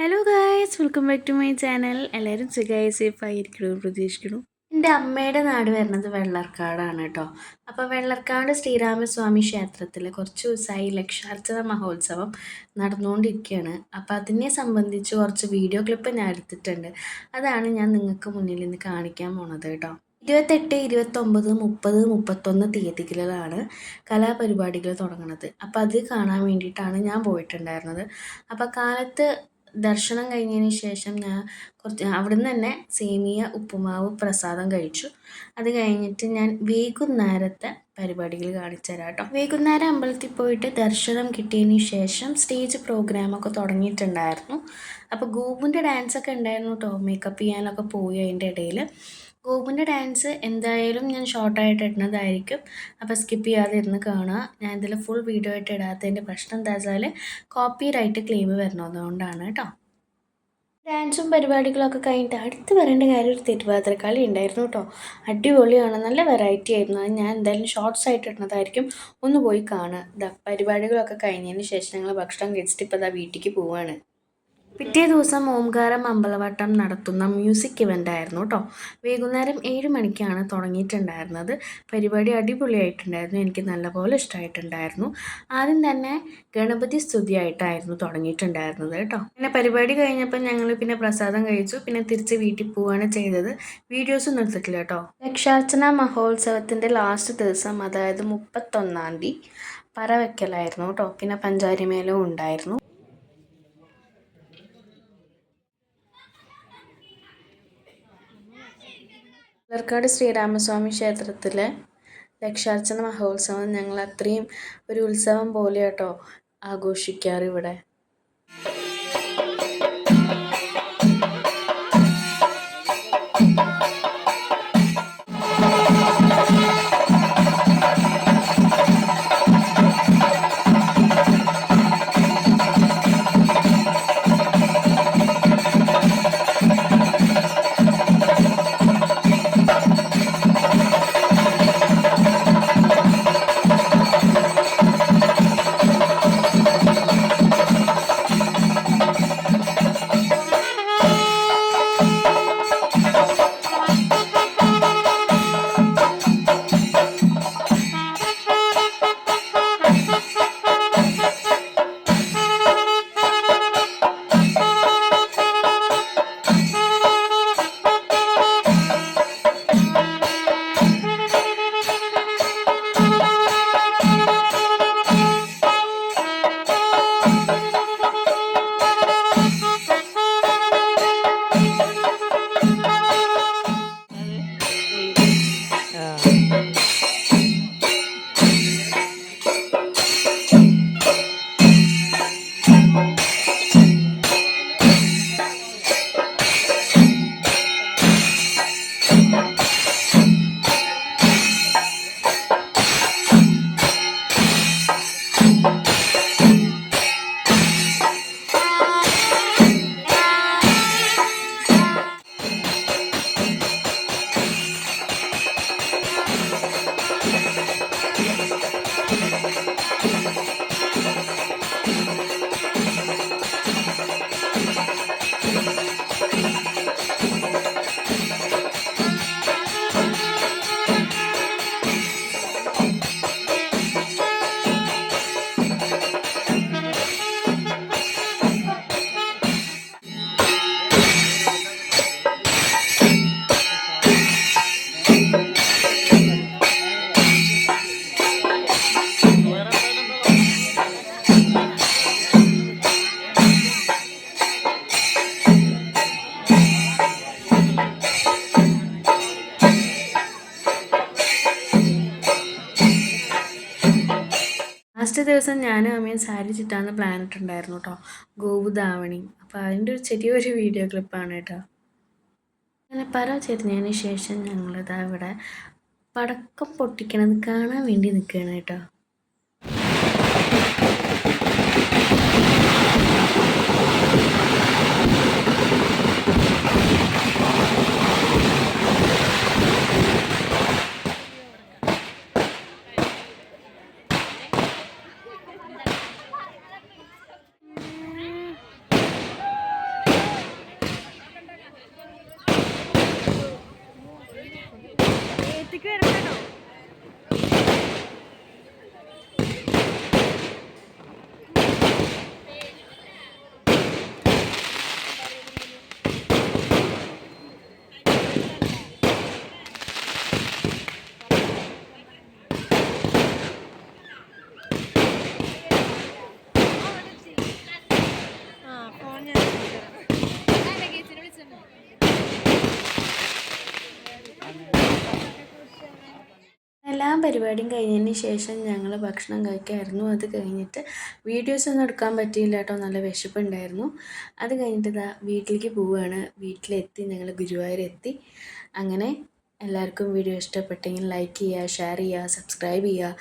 Hello guys, welcome back to my channel. എല്ലാവരും സുഖമായി സേഫായിരിക്കണം പ്രതീക്ഷിക്കണം. എൻ്റെ അമ്മയുടെ നാട് വരുന്നത് വെള്ളർക്കാടാണ് കേട്ടോ. അപ്പോൾ വെള്ളർക്കാട് ശ്രീരാമസ്വാമി ക്ഷേത്രത്തിൽ കുറച്ച് ദിവസമായി ലക്ഷാർച്ചന മഹോത്സവം നടന്നുകൊണ്ടിരിക്കുകയാണ്. അപ്പോൾ അതിനെ സംബന്ധിച്ച് കുറച്ച് വീഡിയോ ക്ലിപ്പ് ഞാൻ എടുത്തിട്ടുണ്ട്. അതാണ് ഞാൻ നിങ്ങൾക്ക് മുന്നിൽ ഇന്ന് കാണിക്കാൻ പോണത് കേട്ടോ. 28, 29, 30, 31 തീയതികളിലാണ് കലാപരിപാടികൾ തുടങ്ങുന്നത്. അപ്പോൾ അത് കാണാൻ വേണ്ടിയിട്ടാണ് ഞാൻ പോയിട്ടുണ്ടായിരുന്നത്. അപ്പോൾ കാലത്ത് ദർശനം കഴിഞ്ഞതിന് ശേഷം ഞാൻ അവിടുന്ന് തന്നെ സേമിയ ഉപ്പുമാവ് പ്രസാദം കഴിച്ചു. അത് കഴിഞ്ഞിട്ട് ഞാൻ വൈകുന്നേരത്തെ പരിപാടികൾ കാണിച്ചു തരാം കേട്ടോ. വൈകുന്നേരം അമ്പലത്തിൽ പോയിട്ട് ദർശനം കിട്ടിയതിന് ശേഷം സ്റ്റേജ് പ്രോഗ്രാമൊക്കെ തുടങ്ങിയിട്ടുണ്ടായിരുന്നു. അപ്പോൾ ഗോപുവിൻ്റെ ഡാൻസൊക്കെ ഉണ്ടായിരുന്നു കേട്ടോ. മേക്കപ്പ് ചെയ്യാനൊക്കെ പോയി അതിൻ്റെ ഇടയിൽ. ഗോപുവിൻ്റെ ഡാൻസ് എന്തായാലും ഞാൻ ഷോർട്ടായിട്ട് ഇടുന്നതായിരിക്കും. അപ്പോൾ സ്കിപ്പ് ചെയ്യാതെ ഇരുന്ന് കാണുക. ഞാൻ ഇതിൽ ഫുൾ വീഡിയോ ആയിട്ട് ഇടാത്തതിൻ്റെ പ്രശ്നം എന്താ വെച്ചാൽ കോപ്പി റൈറ്റ് ക്ലെയിം വരണതുകൊണ്ടാണ് കേട്ടോ. ഡാൻസും പരിപാടികളൊക്കെ കഴിഞ്ഞിട്ട് അടുത്ത് പറയേണ്ട കാര്യം ഒരു തിരുവാതിരക്കളി ഉണ്ടായിരുന്നു കേട്ടോ. അടിപൊളിയാണ്, നല്ല വെറൈറ്റി ആയിരുന്നു. അത് ഞാൻ എന്തായാലും ഷോർട്സ് ആയിട്ട് ഇടുന്നതായിരിക്കും. ഒന്ന് പോയി കാണുക. പരിപാടികളൊക്കെ കഴിഞ്ഞതിന് ശേഷം ഞങ്ങൾ ഭക്ഷണം കഴിച്ചിട്ട് ഇപ്പോൾ വീട്ടിലേക്ക് പോവുകയാണ്. പിറ്റേ ദിവസം ഓംകാരം അമ്പലവട്ടം നടത്തുന്ന മ്യൂസിക് ഇവൻ്റ് ആയിരുന്നു കേട്ടോ. വൈകുന്നേരം 7 മണിക്കാണ് തുടങ്ങിയിട്ടുണ്ടായിരുന്നത്. പരിപാടി അടിപൊളിയായിട്ടുണ്ടായിരുന്നു. എനിക്ക് നല്ലപോലെ ഇഷ്ടമായിട്ടുണ്ടായിരുന്നു. ആദ്യം തന്നെ ഗണപതി സ്തുതിയായിട്ടായിരുന്നു തുടങ്ങിയിട്ടുണ്ടായിരുന്നത് കേട്ടോ. പിന്നെ പരിപാടി കഴിഞ്ഞപ്പോൾ ഞങ്ങൾ പിന്നെ പ്രസാദം കഴിച്ചു. പിന്നെ തിരിച്ച് വീട്ടിൽ പോവുകയാണ് ചെയ്തത്. വീഡിയോസൊന്നും എടുത്തിട്ടില്ല കേട്ടോ. ലക്ഷാർച്ചന മഹോത്സവത്തിൻ്റെ ലാസ്റ്റ് ദിവസം, അതായത് 31-ാം തീയതി പറവയ്ക്കലായിരുന്നു കേട്ടോ. പിന്നെ പഞ്ചാരിമേളവും ഉണ്ടായിരുന്നു. വെള്ളർക്കാട് ശ്രീരാമസ്വാമി ക്ഷേത്രത്തിലെ ലക്ഷാർച്ചന മഹോത്സവം ഞങ്ങൾ അത്രയും ഒരു ഉത്സവം പോലെ കേട്ടോ ആഘോഷിക്കാറ് ഇവിടെ. ലാസ്റ്റ് ദിവസം ഞാനും അമ്മയും സാരി ചുറ്റാന്ന് പ്ലാൻ ഇട്ടുണ്ടായിരുന്നു കേട്ടോ. ഗോപുധാവണി. അപ്പോൾ അതിൻ്റെ ഒരു ചെറിയൊരു വീഡിയോ ക്ലിപ്പാണ് കേട്ടോ. അങ്ങനെ പറ ചെറിഞ്ഞതിന് ശേഷം ഞങ്ങളിതാ ഇവിടെ പടക്കം പൊട്ടിക്കണത് കാണാൻ വേണ്ടി നിൽക്കുകയാണ് കേട്ടോ. എല്ലാ പരിപാടിയും കഴിഞ്ഞതിന് ശേഷം ഞങ്ങൾ ഭക്ഷണം കഴിക്കായിരുന്നു. അത് കഴിഞ്ഞിട്ട് വീഡിയോസ് ഒന്നും എടുക്കാൻ പറ്റിയില്ല കേട്ടോ, നല്ല വിശപ്പുണ്ടായിരുന്നു. അത് കഴിഞ്ഞിട്ട് ഇതാ വീട്ടിലേക്ക് പോവുകയാണ്. വീട്ടിലെത്തി, ഞങ്ങൾ ഗുരുവായൂരെത്തി. അങ്ങനെ എല്ലാവർക്കും വീഡിയോ ഇഷ്ടപ്പെട്ടെങ്കിൽ ലൈക്ക് ചെയ്യുക, ഷെയർ ചെയ്യുക, സബ്സ്ക്രൈബ് ചെയ്യുക.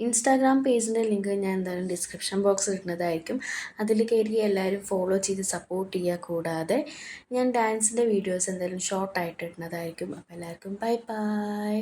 ഇൻസ്റ്റാഗ്രാം പേജിൻ്റെ ലിങ്ക് ഞാൻ എന്തായാലും ഡിസ്ക്രിപ്ഷൻ ബോക്സിൽ ഇടുന്നതായിരിക്കും. അതിൽ കയറി എല്ലാവരും ഫോളോ ചെയ്ത് സപ്പോർട്ട് ചെയ്യുക. കൂടാതെ ഞാൻ ഡാൻസിൻ്റെ വീഡിയോസ് എന്തായാലും ഷോർട്ടായിട്ട് ഇടുന്നതായിരിക്കും. അപ്പോൾ എല്ലാവർക്കും ബൈ ബൈ.